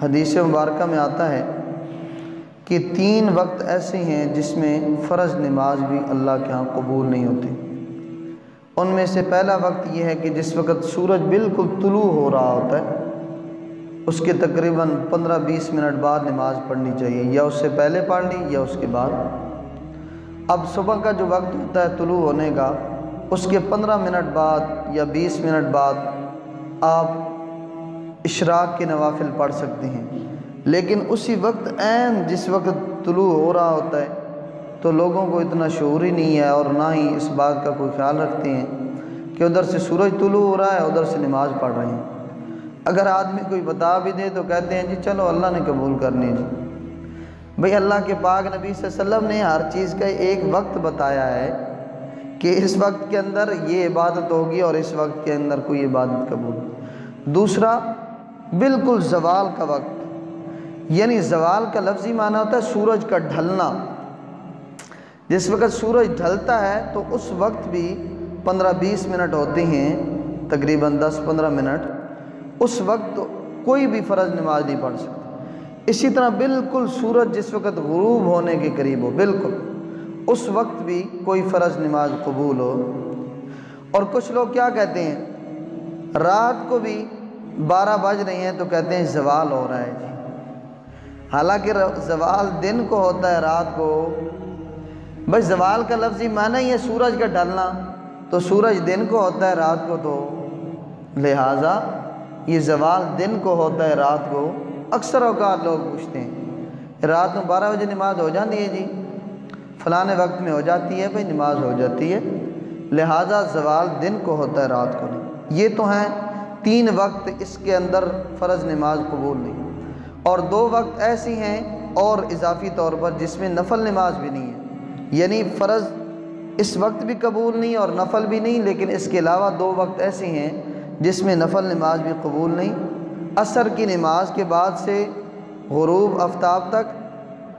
حدیث مبارکہ میں آتا ہے کہ 3 وقت ایسے ہیں جس میں فرض نماز بھی اللہ کے ہاں قبول نہیں ہوتی۔ ان میں سے پہلا وقت یہ ہے کہ جس وقت سورج بالکل طلوع ہو رہا ہوتا ہے، اس کے تقریباً 15-20 منٹ بعد نماز پڑھنی چاہیے، یا اس سے پہلے پڑھ لی یا اس کے بعد۔ اب صبح کا جو وقت ہوتا ہے طلوع ہونے کا، اس کے 15 منٹ بعد یا 20 منٹ بعد آپ اشراق کے نوافل پڑھ سکتے ہیں۔ لیکن اسی وقت عین جس وقت طلوع ہو رہا ہوتا ہے تو لوگوں کو اتنا شعور ہی نہیں ہے، اور نہ ہی اس بات کا کوئی خیال رکھتے ہیں کہ ادھر سے سورج طلوع ہو رہا ہے، ادھر سے نماز پڑھ رہے ہیں۔ اگر آدمی کوئی بتا بھی دے تو کہتے ہیں جی چلو اللہ نے قبول کرنی جی۔ بھئی اللہ کے پاک نبی صلی اللہ علیہ وسلم نے ہر چیز کا ایک وقت بتایا ہے کہ اس وقت کے اندر یہ عبادت ہوگی اور اس وقت کے اندر کوئی عبادت قبول۔ دوسرا، بالکل زوال کا وقت، یعنی زوال کا لفظی معنی ہوتا ہے سورج کا ڈھلنا۔ جس وقت سورج ڈھلتا ہے تو اس وقت بھی 15-20 منٹ ہوتے ہیں، تقریباً 10-15 منٹ، اس وقت کوئی بھی فرض نماز نہیں پڑھ سکتا۔ اسی طرح بالکل سورج جس وقت غروب ہونے کے قریب ہو، بالکل اس وقت بھی کوئی فرض نماز قبول ہو۔ اور کچھ لوگ کیا کہتے ہیں، رات کو بھی 12 بج رہی ہیں تو کہتے ہیں زوال ہو رہا ہے جی، حالانکہ زوال دن کو ہوتا ہے، رات کو۔ بس زوال کا لفظی معنی ہی ہے سورج کا ڈھلنا، تو سورج دن کو ہوتا ہے رات کو، تو لہٰذا یہ زوال دن کو ہوتا ہے رات کو۔ اکثر اوقات لوگ پوچھتے ہیں رات میں 12 بجے نماز ہو جاتی ہے جی، فلانے وقت میں ہو جاتی ہے، بھئی نماز ہو جاتی ہے، لہٰذا زوال دن کو ہوتا ہے رات کو نہیں۔ یہ تو ہیں 3 وقت اس کے اندر فرض نماز قبول نہیں۔ اور 2 وقت ایسی ہیں اور اضافی طور پر جس میں نفل نماز بھی نہیں ہے، یعنی فرض اس وقت بھی قبول نہیں اور نفل بھی نہیں، لیکن اس کے علاوہ 2 وقت ایسے ہیں جس میں نفل نماز بھی قبول نہیں۔ عصر کی نماز کے بعد سے غروب آفتاب تک،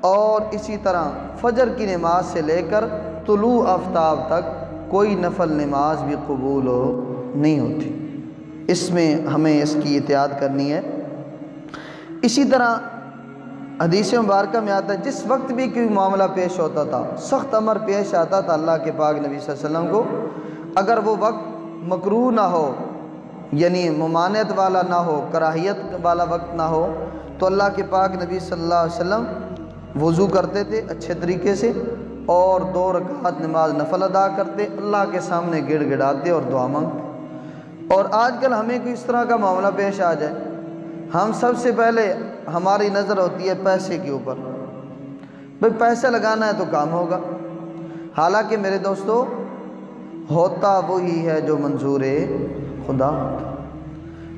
اور اسی طرح فجر کی نماز سے لے کر طلوع آفتاب تک کوئی نفل نماز بھی قبول نہیں ہوتی۔ اس میں ہمیں اس کی احتیاط کرنی ہے۔ اسی طرح حدیث مبارکہ میں آتا ہے جس وقت بھی کوئی معاملہ پیش ہوتا تھا، سخت امر پیش آتا تھا اللہ کے پاک نبی صلی اللہ علیہ وسلم کو، اگر وہ وقت مکروہ نہ ہو، یعنی ممانعت والا نہ ہو، کراہیت والا وقت نہ ہو، تو اللہ کے پاک نبی صلی اللہ علیہ وسلم وضو کرتے تھے اچھے طریقے سے، اور 2 رکعت نماز نفل ادا کرتے، اللہ کے سامنے گڑ گڑاتے اور دعا مانگتے۔ اور آج کل ہمیں کوئی اس طرح کا معاملہ پیش آ جائے، ہم سب سے پہلے ہماری نظر ہوتی ہے پیسے کے اوپر، بھئی پیسہ لگانا ہے تو کام ہوگا۔ حالانکہ میرے دوستو، ہوتا وہی ہے جو منظور خدا ہوتا ہے۔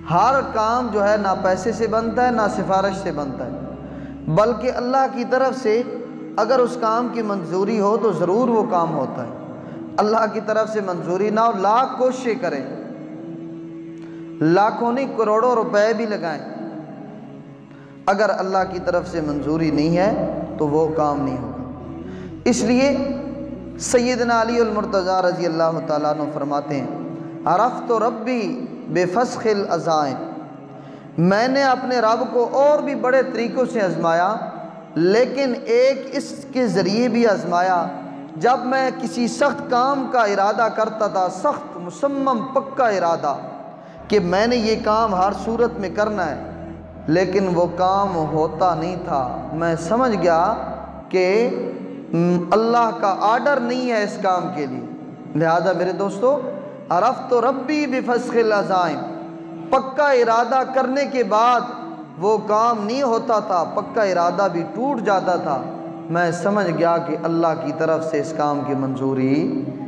ہر کام جو ہے نہ پیسے سے بنتا ہے نہ سفارش سے بنتا ہے، بلکہ اللہ کی طرف سے اگر اس کام کی منظوری ہو تو ضرور وہ کام ہوتا ہے۔ اللہ کی طرف سے منظوری نہ ہو، لاکھ کوششیں کریں، لاکھوں نہیں کروڑوں روپے بھی لگائیں، اگر اللہ کی طرف سے منظوری نہیں ہے تو وہ کام نہیں ہوگا۔ اس لیے سیدنا علی المرتضیٰ رضی اللہ تعالیٰ عنہ فرماتے ہیں، عرفت ربی بفسخ العزائم، میں نے اپنے رب کو اور بھی بڑے طریقوں سے آزمایا، لیکن ایک اس کے ذریعے بھی آزمایا جب میں کسی سخت کام کا ارادہ کرتا تھا، سخت مصمم پکا ارادہ کہ میں نے یہ کام ہر صورت میں کرنا ہے، لیکن وہ کام ہوتا نہیں تھا۔ میں سمجھ گیا کہ اللہ کا آرڈر نہیں ہے اس کام کے لیے، لہذا میرے دوستو، عرفت ربی بفسخ العزائم، پکا ارادہ کرنے کے بعد وہ کام نہیں ہوتا تھا، پکا ارادہ بھی ٹوٹ جاتا تھا، میں سمجھ گیا کہ اللہ کی طرف سے اس کام کی منظوری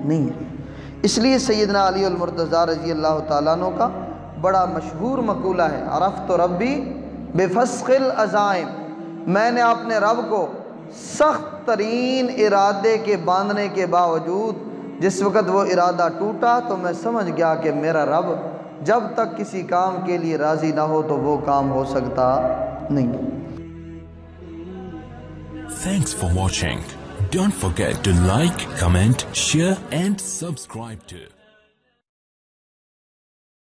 نہیں ہے۔ اس لیے سیدنا علی المرتضیٰ رضی اللہ تعالیٰ عنہ کا بڑا مشہور مقولہ ہے، عرفت ربی بفسخ العزائم، میں نے اپنے رب کو سخت ترین ارادے کے باندھنے کے باوجود جس وقت وہ ارادہ ٹوٹا تو میں سمجھ گیا کہ میرا رب جب تک کسی کام کے لیے راضی نہ ہو تو وہ کام ہو سکتا نہیں۔ Thanks for watching. Don't forget to like, comment, share and subscribe to